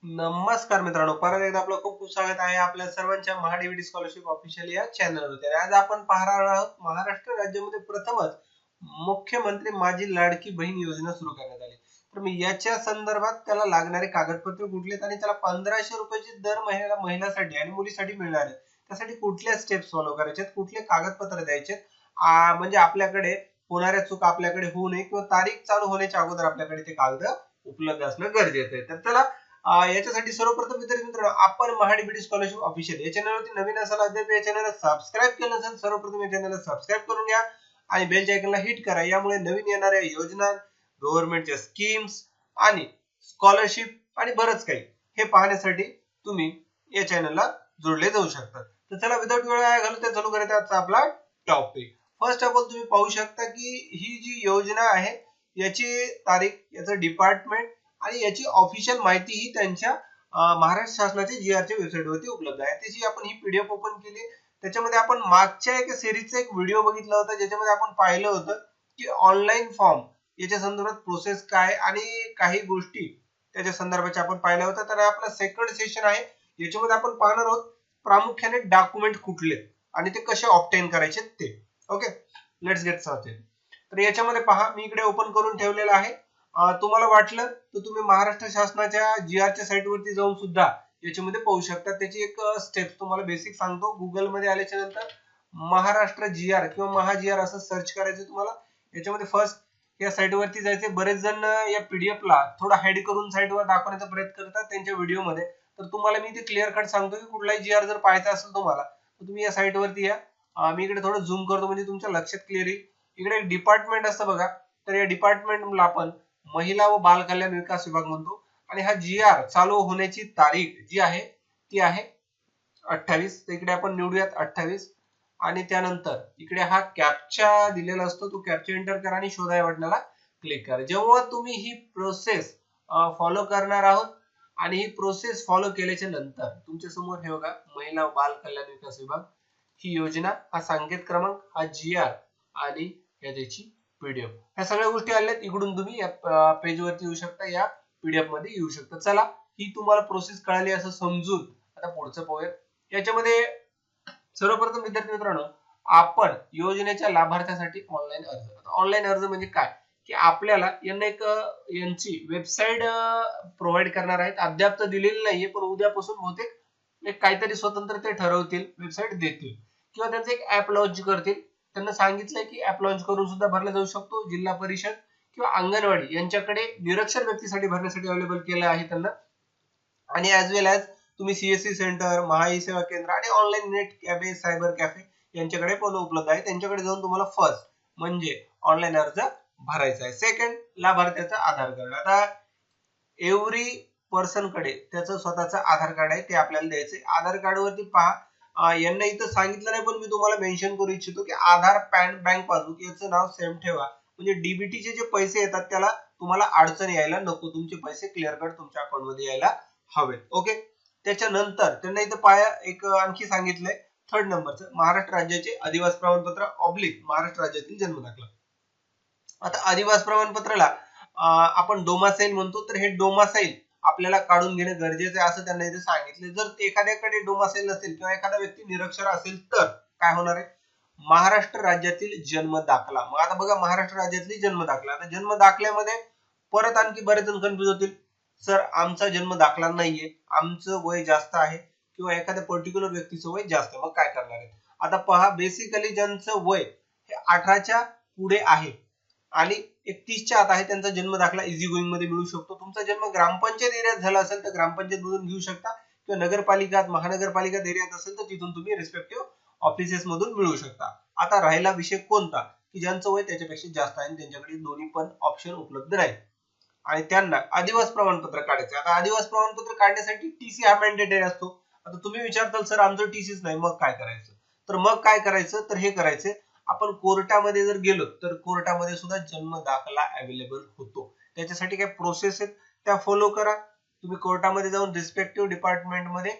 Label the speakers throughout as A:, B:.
A: नमस्कार मित्रांनो, परत एकदा आपलं खूप खूप स्वागत आहे आपल्या सर्वांच्या महाडीबीटी स्कॉलरशिप ऑफिशियल या चॅनलवरती. आज आपण पाहणार आहोत महाराष्ट्र राज्यामध्ये प्रथमच मुख्यमंत्री माझी लाडकी बहीण योजना सुरू करण्यात आली. तर मी याच्या संदर्भात त्याला लागणारे कागदपत्र कुठले आणि त्याला 1500 रुपयाची दर महिन्याला महिलांसाठी आणि मुलीसाठी मिळणार आहे. त्यासाठी कुठल्या स्टेप्स फॉलो करायचे, कुठले कागदपत्र द्यायचे, म्हणजे आपल्याकडे होणाऱ्या चूक आपल्याकडे होऊ नये किंवा तारीख चालू होण्याच्या अगोदर आपल्याकडे ते कागद उपलब्ध असणं गरजेचं आहे. तर त्याला याच्यासाठी सर्वप्रथम मित्रांनो आपण महाडीबीटी स्कॉलरशिप ऑफिशियल या चॅनलवरती नवीन असाल, अद्याप या चॅनलला सबस्क्राईब केलं नसेल, सर्वप्रथम या चॅनलला सबस्क्राईब करून घ्या आणि बेलच्या आयकॉनला हिट करा. यामुळे नवीन येणाऱ्या योजना, गव्हर्नमेंटच्या स्कीम्स आणि स्कॉलरशिप आणि बरंच काही हे पाहण्यासाठी तुम्ही या चॅनलला जोडले जाऊ शकतात. तर चला विदाउट वेळ वाया घालवता चालू करायचा आजचा आपला टॉपिक. फर्स्ट ऑफ ऑल तुम्ही पाहू शकता की ही जी योजना आहे याची तारीख, याचं डिपार्टमेंट आणि याची ऑफिशियल माहिती ही त्यांच्या महाराष्ट्र शासनाच्या जीआर च्या वेबसाईट वरती उपलब्ध आहे. त्याची आपण ही पीडीएफ ओपन केली. त्याच्यामध्ये आपण मागच्या एका सिरीजचा एक व्हिडिओ बघितला होता, ज्याच्यामध्ये आपण पाहिलं होतं की ऑनलाईन फॉर्म याच्या संदर्भात प्रोसेस काय आणि काही गोष्टी त्याच्या संदर्भात आपण पाहिल्या होत्या. तर आपला सेकंड सेशन आहे, याच्यामध्ये आपण पाहणार आहोत प्रामुख्याने डॉक्युमेंट कुठले आणि ते कसे ऑब्टेन करायचे ते. Okay, let's get started. तर याच्यामध्ये पहा, मी इकडे ओपन करून ठेवलेलं आहे. तुम्हाला वाटलं तर तुम्ही महाराष्ट्र शासनाच्या जीआर च्या साइट वरती जाऊन सुद्धा याच्यामध्ये पाहू शकता. त्याची एक स्टेप तुम्हाला बेसिक सांगतो. गुगल मध्ये आल्याच्या नंतर महाराष्ट्र जीआर किंवा महा जीआर असं सर्च करायचं तुम्हाला. याच्यामध्ये फर्स्ट या साइट वरती जायचे. बरेच जण या पीडीएफ ला थोडा हाईड करून साइट वर दाखवण्याचा प्रयत्न करतात त्यांच्या व्हिडिओ मध्ये. तर तुम्हाला मी ते क्लिअर कट सांगतो की कुठलाही जीआर जर पाहायचा असेल तुम्हाला तर तुम्ही या साइट वरती या. मी इकडे थोडं झूम करतो म्हणजे तुमच्या लक्षात क्लिअर येईल. इकडे एक डिपार्टमेंट असतं बघा. तर या डिपार्टमेंटला आपण महिला व बाल कल्याण विकास विभाग म्हणतो आणि हा जीआर चालू होण्याची तारीख जी आहे ती आहे 28. तर इकडे आपण निवडूयात 28 आणि त्यानंतर इकडे हा कॅप्चा दिलेला असतो, तो कॅप्चा एंटर करा आणि शोधा या बटनाला क्लिक करा. जेव्हा तुम्ही ही प्रोसेस फॉलो करणार आहोत आणि ही प्रोसेस फॉलो केल्याच्या नंतर तुमच्या समोर हे बघा महिला व बाल कल्याण विकास विभाग ही योजना, हा संकेत क्रमांक, हा जीआर आणि याची पीडीएफ, ह्या सगळ्या गोष्टी आल्यात. इकडून तुम्ही या पेज वरती येऊ शकता, या पीडीएफ मध्ये येऊ शकता. चला, ही तुम्हाला प्रोसेस कळाली असं समजून आता पुढचं पाहूया. याच्यामध्ये सर्वप्रथम विद्यार्थी मित्रांनो, आपण योजनेच्या लाभार्थ्यासाठी ऑनलाईन अर्ज. ऑनलाईन अर्ज म्हणजे काय की आपल्याला यांना एक यांची वेबसाईट प्रोव्हाइड करणार आहेत. अद्याप तर दिलेली नाहीये, पण उद्यापासून बहुतेक एक काहीतरी स्वतंत्र ते ठरवतील, वेबसाईट देतील किंवा त्यांचं एक ऍप लॉन्च करतील. त्यांना सांगितलंय की ऍप लॉन्च करून सुद्धा भरला जाऊ शकतो. जिल्हा परिषद किंवा अंगणवाडी यांच्याकडे निरक्षर व्यक्तीसाठी भरण्यासाठी अवेलेबल केलं आहे त्यांना. आणि ऍज वेल ऍज तुम्ही सीएससी सेंटर, महा सेवा केंद्र आणि online net cafe, cyber cafe यांच्याकडे पण उपलब्ध आहे. त्यांच्याकडे जाऊन तुम्हाला फर्स्ट म्हणजे ऑनलाईन अर्ज भरायचा आहे. सेकंड, लाभार्थ्याचा आधार कार्ड. आता एव्हरी पर्सन कडे त्याचं स्वतःचं आधार कार्ड आहे, ते आपल्याला द्यायचंय. आधार कार्ड वरती पहा, यांना इथं सांगितलं नाही पण मी तुम्हाला मेन्शन करू इच्छितो की आधार, पॅन, बँक पासबुक याचं नाव सेम ठेवा. म्हणजे डीबीटीचे जे पैसे येतात त्याला तुम्हाला अडचण यायला नको, तुमचे पैसे क्लिअर कट तुमच्या अकाउंट मध्ये यायला हवेत. ओके, त्याच्यानंतर त्यांना इथं पाया एक आणखी सांगितलंय थर्ड नंबरचं, महाराष्ट्र राज्याचे अधिवास प्रमाणपत्र ऑब्लिक महाराष्ट्र राज्यातील जन्म दाखला. आता अधिवास प्रमाणपत्राला आपण डोमासाईल म्हणतो. तर हे डोमासाईल आपल्याला काढून घेणं गरजेचं आहे असं त्यांना इथे सांगितलं. जर एखाद्याकडे डोमासाईल नसेल किंवा एखादा व्यक्ती निरक्षर असेल तर काय होणार आहे, महाराष्ट्र राज्यातील जन्म दाखला. मग आता बघा, महाराष्ट्र राज्यातील जन्म दाखला. आता जन्म दाखल्यामध्ये परत आणखी बरेच जण कन्फ्युज होतील, सर आमचा जन्म दाखला नाहीये, आमचं वय जास्त आहे किंवा एखाद्या पर्टिक्युलर व्यक्तीचं वय जास्त आहे, मग काय करणार आहे. आता पहा, बेसिकली ज्यांचं वय हे 18च्या पुढे आहे आणि 31च्या आत आहे त्यांचा जन्म दाखला इझी गोईंग मध्ये मिळू शकतो. तुमचा जन्म ग्रामपंचायत एरियात झाला असेल तर ग्रामपंचायत मधून घेऊ शकता किंवा नगरपालिकात, महानगरपालिका एरियात असेल तर तिथून तुम्ही रिस्पेक्टिव्ह ऑफिसेस मधून मिळू शकता. आता राहिला विषय कोणता की ज्यांचं वय त्याच्यापेक्षा जास्त आहे आणि त्यांच्याकडे दोन्ही पण ऑप्शन उपलब्ध नाही आणि त्यांना अधिवास प्रमाणपत्र काढायचं. आता अधिवास प्रमाणपत्र काढण्यासाठी टीसी हा मॅन्डेटरी असतो. आता तुम्ही विचारताल सर आमचं टीसीच नाही, मग काय करायचं. तर मग काय करायचं, तर हे करायचं, आपण कोर्टामध्ये जर गेलो तर कोर्टामध्ये सुद्धा जन्म दाखला अवेलेबल होतो. त्याच्यासाठी काय प्रोसेस आहेत त्या फॉलो करा. तुम्ही कोर्टामध्ये जाऊन रिस्पेक्टिव्ह डिपार्टमेंट मध्ये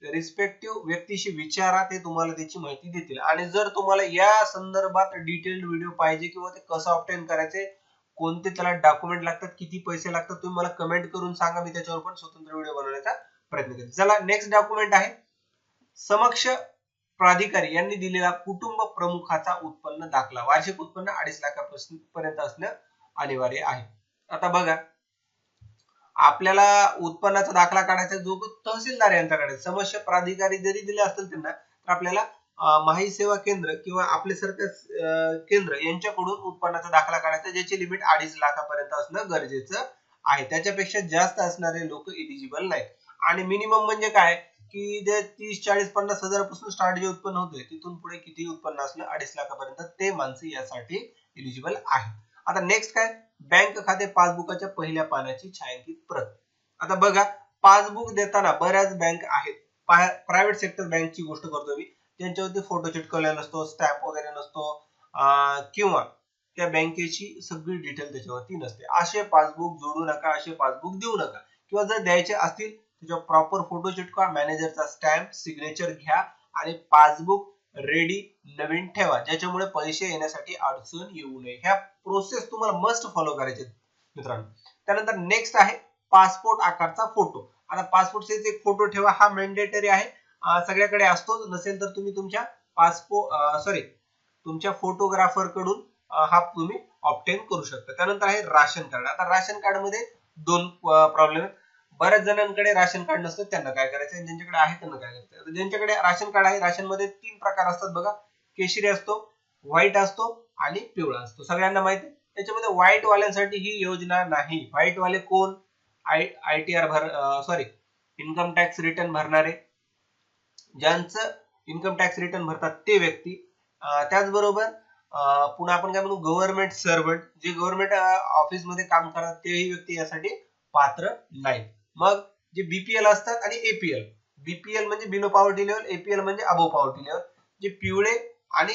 A: रिस्पेक्टिव्ह व्यक्तीशी विचारा, ते तुम्हाला त्याची माहिती देतील. आणि जर तुम्हाला या संदर्भात डिटेल्ड व्हिडिओ पाहिजे किंवा ते कसं ऑब्टेन करायचे कोणते त्याला डॉक्युमेंट लागतात, किती पैसे लागतात, तुम्ही मला कमेंट करून सांगा, मी त्याच्यावर पण स्वतंत्र व्हिडिओ बनवण्याचा प्रयत्न करेन. चला नेक्स्ट डॉक्युमेंट आहे समक्ष प्राधिकारी यांनी दिलेला कुटुंब प्रमुखाचा उत्पन्न दाखला. वार्षिक उत्पन्न 2.5 लाखापर्यंत असणं अनिवार्य आहे. आता बघा, आपल्याला उत्पन्नाचा दाखला काढायचा जो तहसीलदार यांच्याकडे, समक्ष प्राधिकारी जरी दिले असतील त्यांना, तर आपल्याला माही सेवा केंद्र किंवा आपले सरकार केंद्र यांच्याकडून उत्पन्नाचा दाखला काढायचा, ज्याची लिमिट 2.5 लाखापर्यंत असणं गरजेचं आहे. त्याच्यापेक्षा जास्त असणारे लोक एलिजिबल नाहीत. आणि मिनिमम म्हणजे काय की जे 30, 40, 50 हजारापासून स्टार्ट जे उत्पन्न होते तिथून पुढे किती उत्पन्न असलं 2.5 लाखापर्यंत ते माणसं यासाठी एलिजिबल आहेत. आता नेक्स्ट काय, बँक खाते पासबुकाच्या पहिल्या पानाची छायांकित प्रत. आता बघा, पासबुक देताना बऱ्याच बँक आहेत, प्रायव्हेट सेक्टर बँकची गोष्ट करतो मी, ज्यांच्यावरती फोटो चिटकवलेला नसतो, स्टॅम्प वगैरे नसतो, किंवा त्या बँकेची सगळी डिटेल त्याच्यावरती नसते. असे पासबुक जोडू नका, असे पासबुक देऊ नका. किंवा जर द्यायचे असतील त्याच्यावर प्रॉपर फोटो चिटकवा, मॅनेजरचा स्टॅम्प, सिग्नेचर घ्या आणि पासबुक रेडी नवीन ठेवा, ज्याच्यामुळे पैसे येण्यासाठी अडचण येऊ नये. ह्या प्रोसेस तुम्हाला मस्ट फॉलो करायचे मित्रांनो. त्यानंतर नेक्स्ट आहे पासपोर्ट आकारचा फोटो. आता पासपोर्ट साइज एक फोटो ठेवा, हा मॅन्डेटरी आहे, सगळ्याकडे असतो, नसेल तर तुम्ही तुमच्या तुमच्या फोटोग्राफर कडून हा तुम्ही ऑब्टेन करू शकता. त्यानंतर आहे राशन कार्ड. आता राशन कार्ड मध्ये दोन प्रॉब्लेम आहेत. बऱ्याच जणांकडे राशन कार्ड नसतं, त्यांना काय करायचं, आणि ज्यांच्याकडे आहे त्यांना काय करायचं. ज्यांच्याकडे राशन कार्ड आहे, राशन मध्ये 3 प्रकार असतात बघा, केशरी असतो, व्हाईट असतो आणि पिवळा असतो, सगळ्यांना माहिती. त्याच्यामध्ये व्हाईट वाल्यांसाठी ही योजना नाही. व्हाईट वाले कोण, इन्कम टॅक्स रिटर्न भरणारे, ज्यांचं इन्कम टॅक्स रिटर्न भरतात ते व्यक्ती, त्याचबरोबर पुन्हा आपण काय म्हणू, गव्हर्नमेंट सर्वंट, जे गव्हर्नमेंट ऑफिस मध्ये काम करतात तेही व्यक्ती यासाठी पात्र नाही. मग जे बीपीएल असतात आणि एपीएल, बीपीएल म्हणजे बिलो पॉवर्टी लेवल, एपीएल म्हणजे अबोव पॉवर्टी लेवल, जे पिवळे आणि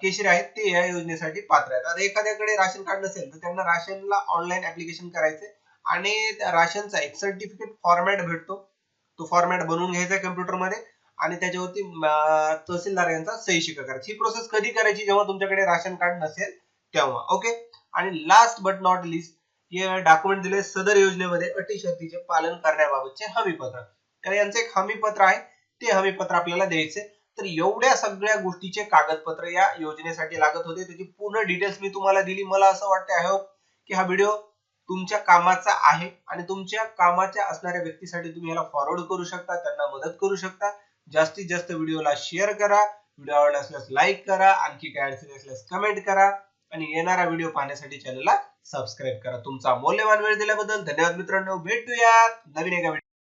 A: केशरी आहेत ते या योजनेसाठी पात्र आहेत. आता एखाद्याकडे राशन कार्ड नसेल तर त्यांना राशनला ऑनलाईन ऍप्लिकेशन करायचे आणि त्या राशनचा एक सर्टिफिकेट फॉर्मॅट भेटतो, तो फॉर्मॅट बनवून घ्यायचा कम्प्युटर मध्ये आणि त्याच्यावरती तहसीलदार यांचा सही शिक्का करायची. ही प्रोसेस कधी करायची, जेव्हा तुमच्याकडे राशन कार्ड नसेल तेव्हा. ओके. आणि लास्ट बट नॉट लिस्ट, हे डॉक्युमेंट दिले सदर योजनेमध्ये अटी शर्तीचे पालन करण्याबाबतचे हमीपत्र. तर यांचं एक हमीपत्र आहे, ते हमीपत्र आपल्याला द्यायचे. तर एवढ्या सगळ्या गोष्टीचे कागदपत्र या योजनेसाठी लागत होते, त्याची पूर्ण डिटेल्स मी तुम्हाला दिली. मला असं वाटतं, आय होप की हा व्हिडिओ तुमच्या कामाचा आहे आणि तुमच्या कामाच्या असणाऱ्या व्यक्तीसाठी तुम्ही याला फॉरवर्ड करू शकता, त्यांना मदत करू शकता. जास्तीत जास्त व्हिडिओला शेअर करा, व्हिडिओ आवडला असल्यास लाईक करा, आणखी काय अडचणी असल्यास कमेंट करा आणि येणारा व्हिडिओ पाहण्यासाठी चॅनलला सबस्क्राईब करा. तुमचा मौल्यवान वेळ दिल्याबद्दल धन्यवाद मित्रांनो. भेटूया नवीन एका